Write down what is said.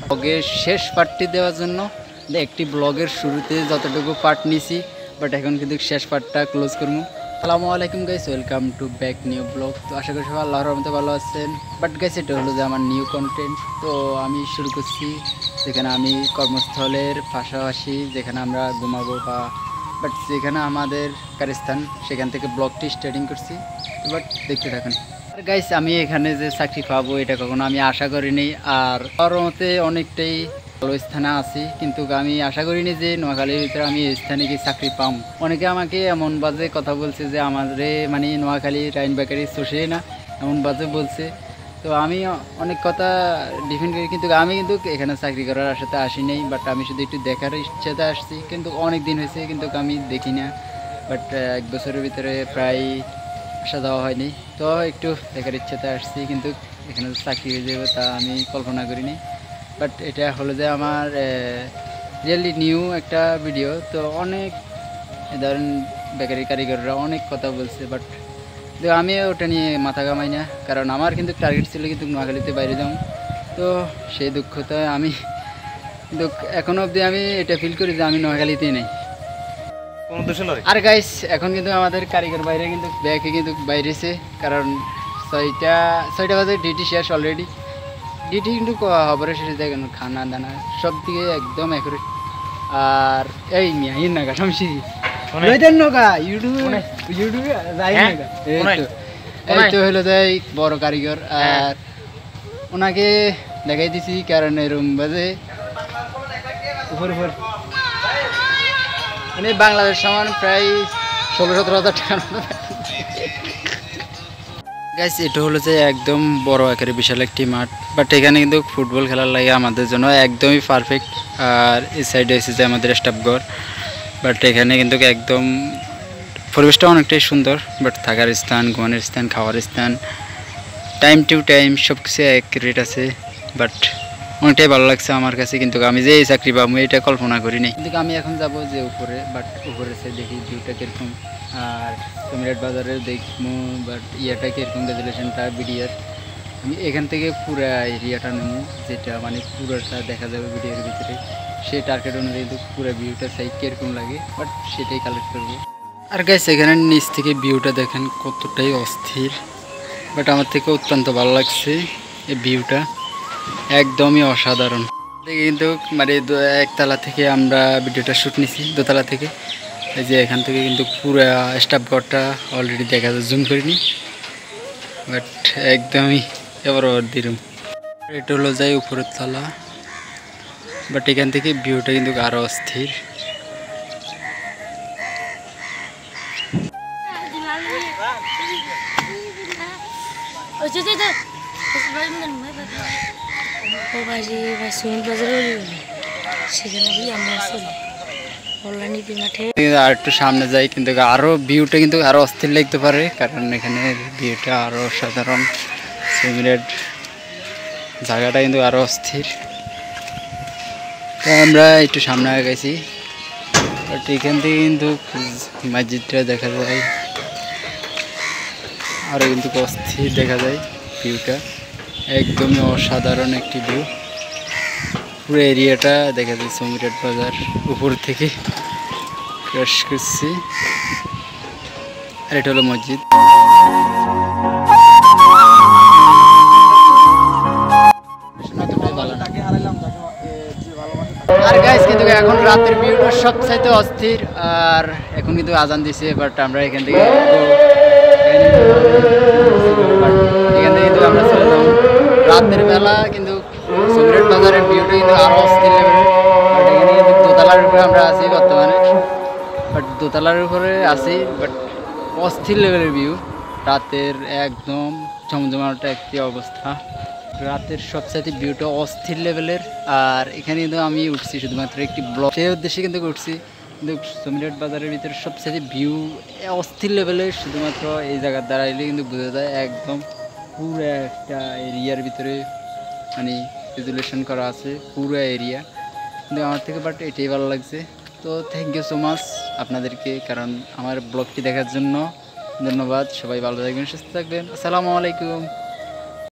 ব্লগের শেষ পার্টটি দেওয়ার জন্য একটি ব্লগের শুরুতে যতটুকু পার্ট নিছি, বাট এখন কিন্তু শেষ পার্টটা ক্লোজ করবো। আসসালামু আলাইকুম guys, welcome to back new blog. তো আশা করি সবাই আল্লাহর রহমতে ভালো আছেন। বাট গাইস, এটা হলো যে আমার নিউ কন্টেন্ট। তো আমি শুরু করছি যেখানে আমি কর্মস্থলের পাশাপাশি যেখানে আমরা ঘুমাবো বাট যেখানে আমাদের কারস্থান, সেখান থেকে ব্লগটি স্টার্টিং করছি। বাট দেখতে থাকুন। আর গাইস, আমি এখানে যে চাকরি পাবো এটা কখনো আমি আশা করিনি। আর আমার মতে অনেকটাই ভালো স্থানে আছি, কিন্তু আমি আশা করিনি যে নোয়াখালীর ভিতরে আমি এই স্থানে গিয়ে চাকরি পাম। অনেকে আমাকে এমন বাজে কথা বলছে যে আমাদের মানে নোয়াখালী রাইন বেকারি চষে না, এমন বাজে বলছে। তো আমি অনেক কথা ডিফেন্ড করি, কিন্তু আমি কিন্তু এখানে চাকরি করার আশাতে আসি নাই। বাট আমি শুধু একটু দেখার ইচ্ছাতে আসছি, কিন্তু অনেক দিন হয়েছে কিন্তু আমি দেখি না। বাট এক বছরের ভিতরে প্রায় আসা যাওয়া হয়নি। তো একটু দেখার ইচ্ছাতে আসছি, কিন্তু এখানে চাকরি হয়ে যাবে তা আমি কল্পনা করিনি। বাট এটা হলো যে আমার রিয়েলি নিউ একটা ভিডিও। তো অনেক ধরেন বেকারি কারিগররা অনেক কথা বলছে, বাট আমি ওটা নিয়ে মাথা ঘামাই না, কারণ আমার কিন্তু টার্গেট ছিল কিন্তু নোয়াখালীতে বাইরে যাও। তো সেই দুঃখতা আমি কিন্তু এখনও অবধি আমি এটা ফিল করি যে আমি নোয়াখালীতেই নেই। আর গাইস, এখন কিন্তু আমাদের কারিগর বাইরে কিন্তু ব্যাকে কিন্তু বাইরেছে, কারণ ছয়টা বাজে ডিউটি শেষ অলরেডি। ডিউটি কিন্তু খবরের শেষে দেখেন খানা দানা সব দিকে একদম অ্যাকুরেট। আর এই মিয়া ইন নাগা শামসি লইদেন নগা ইউটিউবে যাই নাগা এই তো হলো যে বড় কারিগর। আর ওনাকে দেখাই দিছি, কারণ এরম বাজে উপর মানে বাংলাদেশ সমান প্রায় 16-17 হাজার টাকার মতো। গাইস, এটা হলো যে একদম বড় আকারে বিশাল একটি মাঠ, বাট এখানে কিন্তু ফুটবল খেলার লাগে আমাদের জন্য একদমই পারফেক্ট। আর এই সাইডে এসেছে আমাদের স্টাফঘর, বাট এখানে কিন্তু একদম পরিবেশটা অনেকটাই সুন্দর। বাট থাকার স্থান, ঘুমানোর স্থান, খাওয়ার স্থান, টাইম টু টাইম সব কিছু অ্যাকুরেট আছে। বাট অনেকটাই ভালো লাগছে আমার কাছে, কিন্তু আমি যে এই চাকরি পাবো এটা কল্পনা করিনি। কিন্তু আমি এখন যাব যে উপরে, বাট উপরে সে দেখি ভিউটা কীরকম, আর কুমিরাট বাজারে দেখবো বাট ইয়াটা কীরকম রেজুলেশনটা ভিডিওর। আমি এখান থেকে পুরো এরিয়াটা নেবো, যেটা মানে পুরোটা দেখা যাবে ভিডিওর ভিতরে। সেই টার্গেট অনুযায়ী কিন্তু পুরো ভিউটা চাই কীরকম লাগে, বাট সেটাই কালেক্ট করবো। আর গাইস, এখানে নিচ থেকে ভিউটা দেখেন কতটাই অস্থির, বাট আমার থেকে অত্যন্ত ভালো লাগছে এই ভিউটা, একদমই অসাধারণ। কিন্তু মানে একতলা থেকে আমরা ভিডিওটা শ্যুট নিছি, দোতলা থেকে। এই যে এখান থেকে কিন্তু পুরো স্টাফ ঘরটা অলরেডি দেখা যায়, জুম করিনি, বাট একদমই এবার দিরুম। এটা হলো যাই উপরের তলা, বাট এখান থেকে ভিউটা কিন্তু আরও অস্থির। আর একটু সামনে যাই, কিন্তু আরো ভিউটা কিন্তু আরো অস্থির লাগতে পারে, কারণ এখানে ভিউটা আরো সাধারণ। সিমিলার জায়গাটা কিন্তু আরো অস্থির। তো আমরা একটু সামনে গেছি, বাট এখান থেকে কিন্তু মসজিদটা দেখা যায়, আরো কিন্তু অস্থির দেখা যায় ভিউটা, একদমই অসাধারণ একটি ভিউ। পুরো এরিয়াটা দেখা যায় কুমিরাট বাজার উপর থেকে ক্রস করছি। আর এটা হলো মসজিদ। আর গাইস, কিন্তু এখন রাতের ভিউটা সবচাইতে অস্থির। আর এখন কিন্তু আজান দিছে, বাট আমরা এখান থেকে কিন্তু আমরা চলে যাব রাতের বেলা। কিন্তু কুমিরাট বাজারের ভিউটা কিন্তু আরো অস্থির লেভেলের। বাট এখানে কিন্তু দোতলার উপরে আমরা আছি বর্তমানে, বাট দোতলার উপরে আছি, বাট অস্থির লেভেলের ভিউ রাতের, একদম জমজমাটা একটি অবস্থা। রাতের সবচাইতে ভিউটা অস্থির লেভেলের। আর এখানে কিন্তু আমি উঠছি শুধুমাত্র একটি ব্লগ, সেই উদ্দেশ্যে কিন্তু উঠছি। কিন্তু কুমিরাট বাজারের ভিতরে সবচাইতে ভিউ অস্থির লেভেলের, শুধুমাত্র এই জায়গার দাঁড়াইলে কিন্তু বোঝা যায় একদম পুরো একটা এরিয়ার ভিতরে মানে রেজুলেশন করা আছে পুরো এরিয়া। কিন্তু আমার থেকে বাট এটাই ভালো লাগছে। তো থ্যাংক ইউ সো মাচ আপনাদেরকে, কারণ আমার ব্লগটি দেখার জন্য ধন্যবাদ। সবাই ভালো থাকবেন, সুস্থ থাকবেন। আসসালামু আলাইকুম।